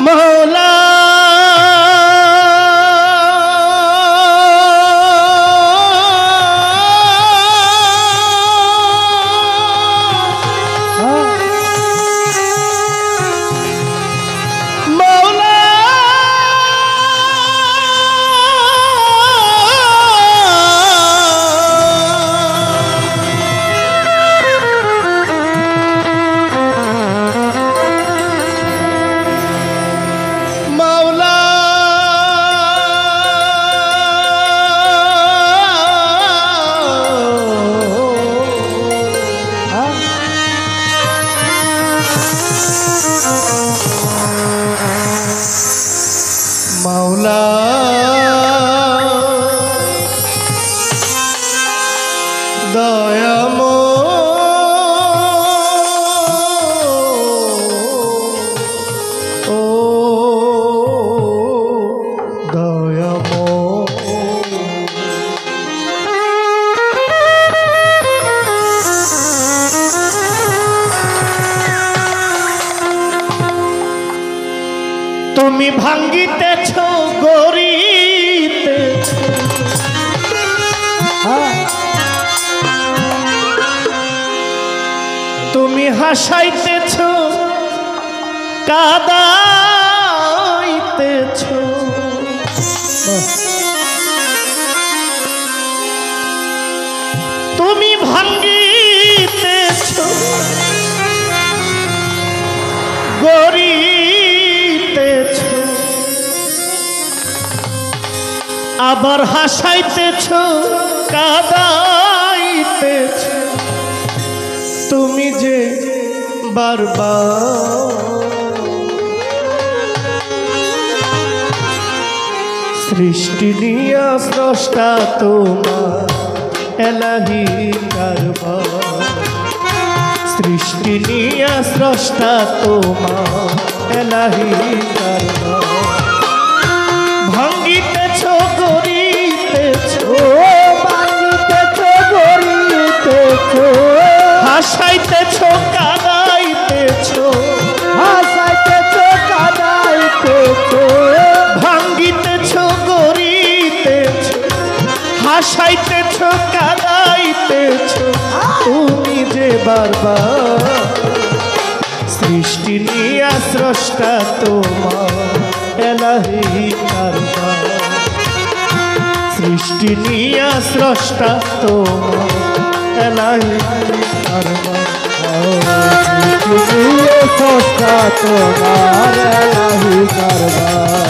মৌলা মৌলা দয়াময় ও দয়াময় তুমি ভাঙ্গিতেছ গরিতে তুমি হাসাইতেছ কাদাইতেছ তুমি ভাঙ্গিতেছ গরিতেছ আবার হাসাইতেছ কাদাইতেছ তুমি যে বারবার সৃষ্টি নিয়া স্রষ্টা তোমার এলাহি কারবার সৃষ্টি নিয়া স্রষ্টা তোমার এলাহি কারবার ভাঙ্গিতেছ গরিতেছ ভাঙ্গিতেছ গরিতেছ হাসাইতেছ কাদাইতেছ হাসাইতেছ কাদাইতেছ ভাঙ্গিতেছ গরিতেছ হাসাইতেছ কাদাইতেছ তুমি যে বারবার সৃষ্টি নিয়া স্রষ্টা তোমার এলাহি কারবার সৃষ্টি নিয়া স্রষ্টা তোমার এলাহি কারবার সৃষ্টি নিয়া স্রষ্টা তোমার এলাহি কারবার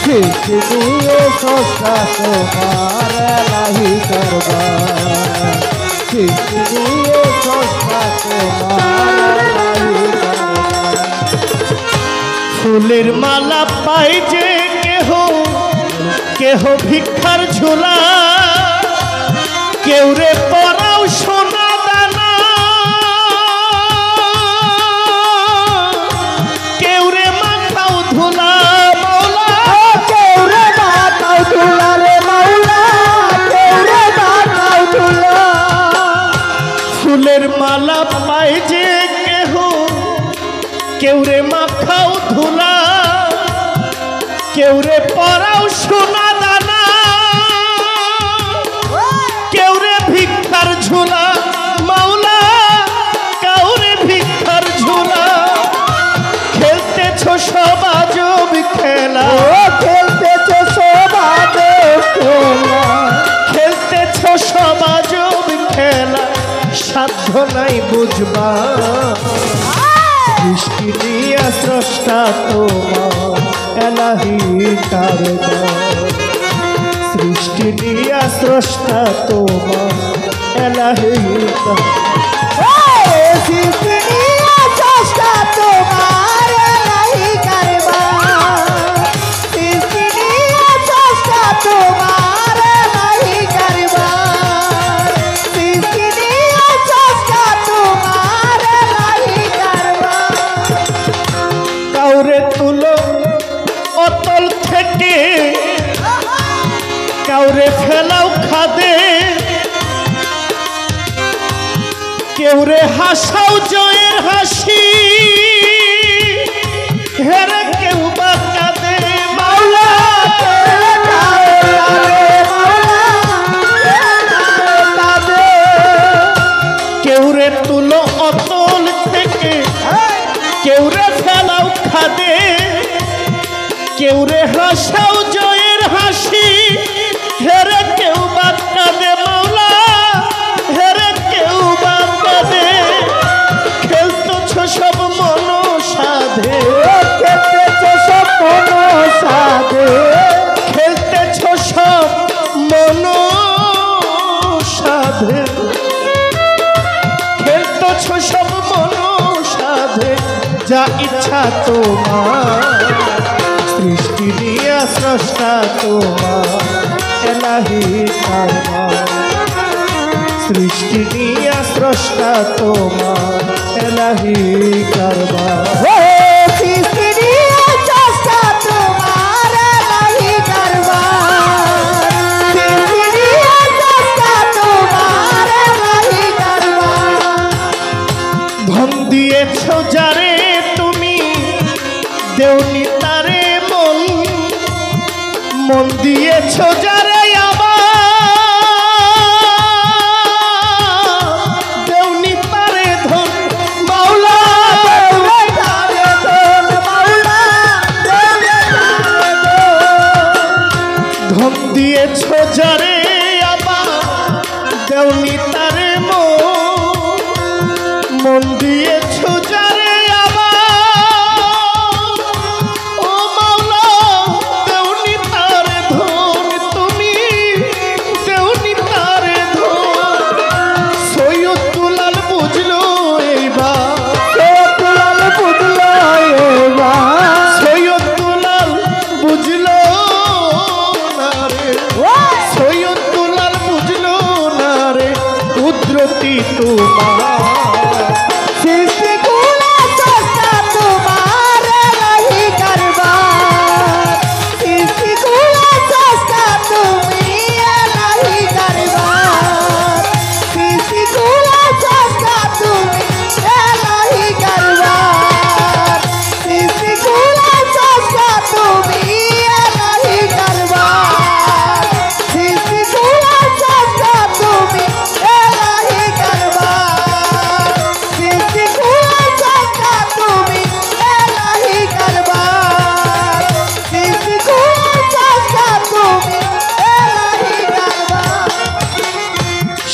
সৃষ্টি নিয়া স্রষ্টা তোমার এলাহি কারবার সৃষ্টি নিয়া স্রষ্টা তোমার এলাহি কারবার ফুলের মালা পাই যে কেহ কেহ ভিক্ষার ঝোলা কেউ রে পরাও সোনা দানা কেউ রে মাথাও ধুলা মৌলা কেউ রে মাথাও ধুলা রে মৌলা কেউ রে মাথাও ধুলা ফুলের মালা পাই যে কেহ কেউ রে মাখাও ধুলা কেউ রে পরাও সোনা দানা কেউ রে ভিক্ষার ঝুলা মাওলা কেউ রে ভিক্ষার ঝুলা খেলতেছ সব আজব খেলা খেলতেছ সব আজব খেলা খেলতেছ সব আজব খেলা সাধ্য নাই বুঝবা সৃষ্টি নিয়া স্রষ্টা তোমার এলাহি কারবার সৃষ্টি নিয়া স্রষ্টা তোমার এলাহি কারবার সৃষ্টি নিয়া স্রষ্টা তোমার এলাহি কারবার সৃষ্টি নিয়া স্রষ্টা তোমার এলাহি কারবার সৃষ্টি নিয়া স্রষ্টা তোমার এলাহি কারবার কাউরে তুলো অতল থেকে কাউরে ফেলাও খাদে কেউ রে হাসাও জয়ের হাসি হেরে রে ফেলাও খাদে, কেউ রে হাসাও জয়ের হাসি, হেরে কেউ বাদ কাঁদে মাওলা, হেরে কেউ বাদ কাঁদে। খেলতেছ সব মন সাধে, খেলতেছ সব মন সাধে, খেলতেছ সব মন সাধে, খেলতেছ সব মন সাধে। যা ইচ্ছা তোমার সৃষ্টি দিয়া স্রষ্টা তোমার এলাহি কারবার, সৃষ্টি দিয়া স্রষ্টা তোমার এলাহি কারবার। সৃষ্টি দিয়া স্রষ্টা তোমার এলাহি কারবার, সৃষ্টি দিয়া স্রষ্টা তোমার এলাহি কারবার। ধন দিয়েছ যারে তুমি দেওনি তারে মন, মন দিয়েছ যারে আবার দেওনি তারে ধন মাওলা, দেওনি তারে ধন মাওলা, দেওনি তারে ধন। ধন দিয়েছ যারে আবার দেওনি তারে মন, মন দিয়েছ যারে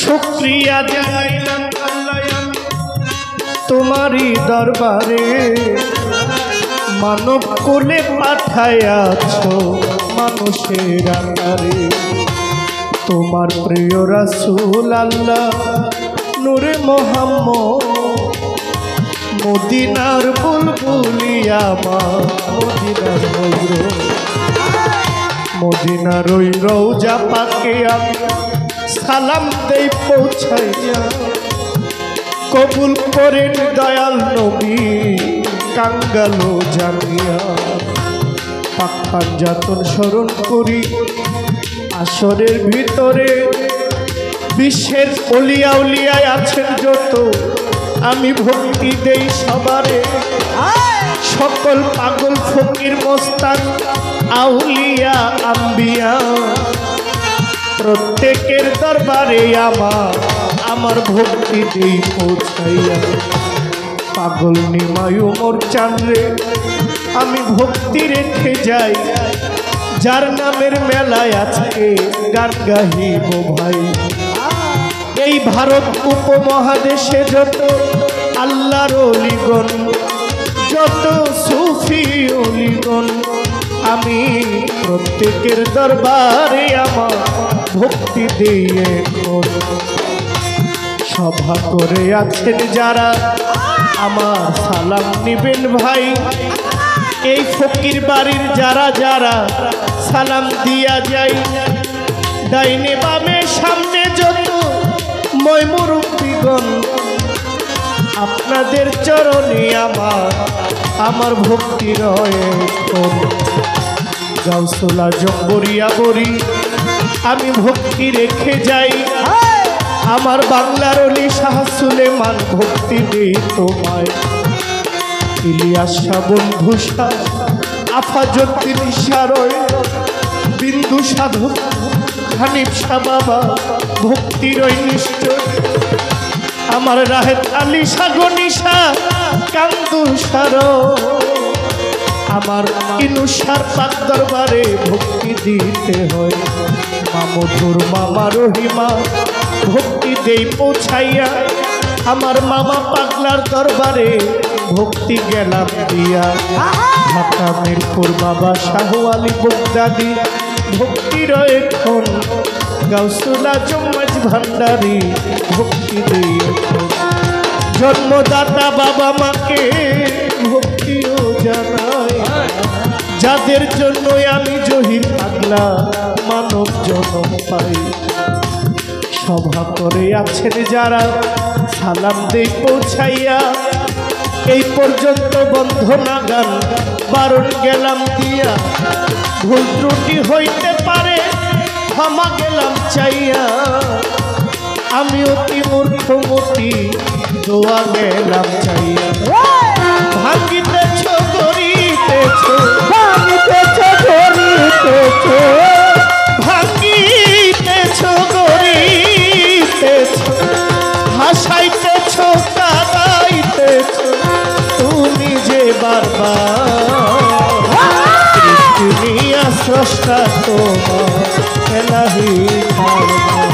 শুকরিয়া জানাইলাম আল্লাহ তোমারই দরবারে, মানব কোলে পাঠায়াছ মানুষের আকারে। তোমার প্রিয় রাসূল আল্লাহ নূরে মোহাম্মদ, মদিনার বুলবুলিয়া মা মদিনার নজর, মদিনার ওই রওজা পাকে আমি সালাম দেই পৌঁছাইয়া। কবুল করেন দয়াল নবী কাঙ্গালো জানিয়া। পাক পাঞ্জাতন স্মরণ করি আসরের ভিতরে, বিশ্বের অলিয়া উলিয়ায় আছেন যত, আমি ভক্তি দেই সবারে। সকল পাগল ফকির মস্তান আউলিয়া আম্বিয়া, প্রত্যেকের দরবারে আমার ভক্তি দেই পৌঁছাইয়া। পাগল নিমায়ু মোর চাঁদরে আমি ভক্তি রেখে যাই, যার নামের মেলায় আজকে গান গাহিব ভাই। এই ভারত উপমহাদেশে যত আল্লাহর অলিগণ, যত সুফি অলিগণ, আমি প্রত্যেকের দরবারে আমার ভক্তি দিয়ে সভা করে আছেন যারা, আমার সালাম নিবেন ভাই। এই ফকির বাড়ির যারা যারা সালাম দিয়া যাই, ডাইনে বামে সামনে যত ময়মুরব্বিগণ, আপনাদের চরণে আমার ভক্তি রয়ে। গাউসুল আজম বরিয়া বরি আমি ভক্তি রেখে যাই, আমার বাংলার অলি শাহ সুলেমান ভক্তি দেই তোমায়। ইলিয়াস শাহ বন্ধু শাহ আফাজুদ্দিন সারয়, বিন্দু সাধু হানিফ শাহ বাবা ভক্তির নিষ্ঠ, আমার রাহেত আলী শাহ গনিশা কান্দুসার আমার ইনুসার পাক দরবারে ভক্তি দিতে হয় মা মধুর মামা রহিমা ভক্তি দেই পৌঁছাইয়া আমার মামা পাগলার দরবারে ভক্তি গেলাম দিয়া ঢাকা মিরপুর বাবা শাহ আলী বগদাদি ভক্তির এখন গাউসুল আজম মাঝ ভান্ডারী ভক্তি দেই এখন জন্মদাতা বাবা মাকে ভক্তিও জানাই যাদের জন্য আমি জহির পাগলা মানব জন্ম পাই সভা করে আছেন যারা সালাম দেই পৌঁছাইয়া এই পর্যন্ত বন্ধনা গান বারণ গেলাম দিয়া ভুল ত্রুটি হইতে পারে ক্ষমা গেলাম চাইয়া আমি অতি মূর্খমতি দোয়া গেলাম চাইয়া ভাঙিতেছ গড়িতেছ ভাঙিতেছ ধরিতেছ ভাঙিতেছ গড়িতেছ হাসাইতেছ কাঁদাইতেছ তুমি যে বারবার দুনিয়া স্রষ্টা তোমার এলাহি কারবার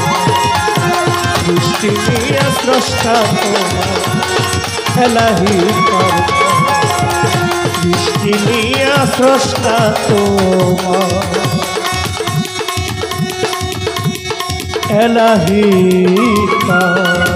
সৃষ্টি নিয়া স্রষ্টা তোমার এলাহি কারবার সৃষ্টি নিয়া স্রষ্টা তোমার এলাহি কারবার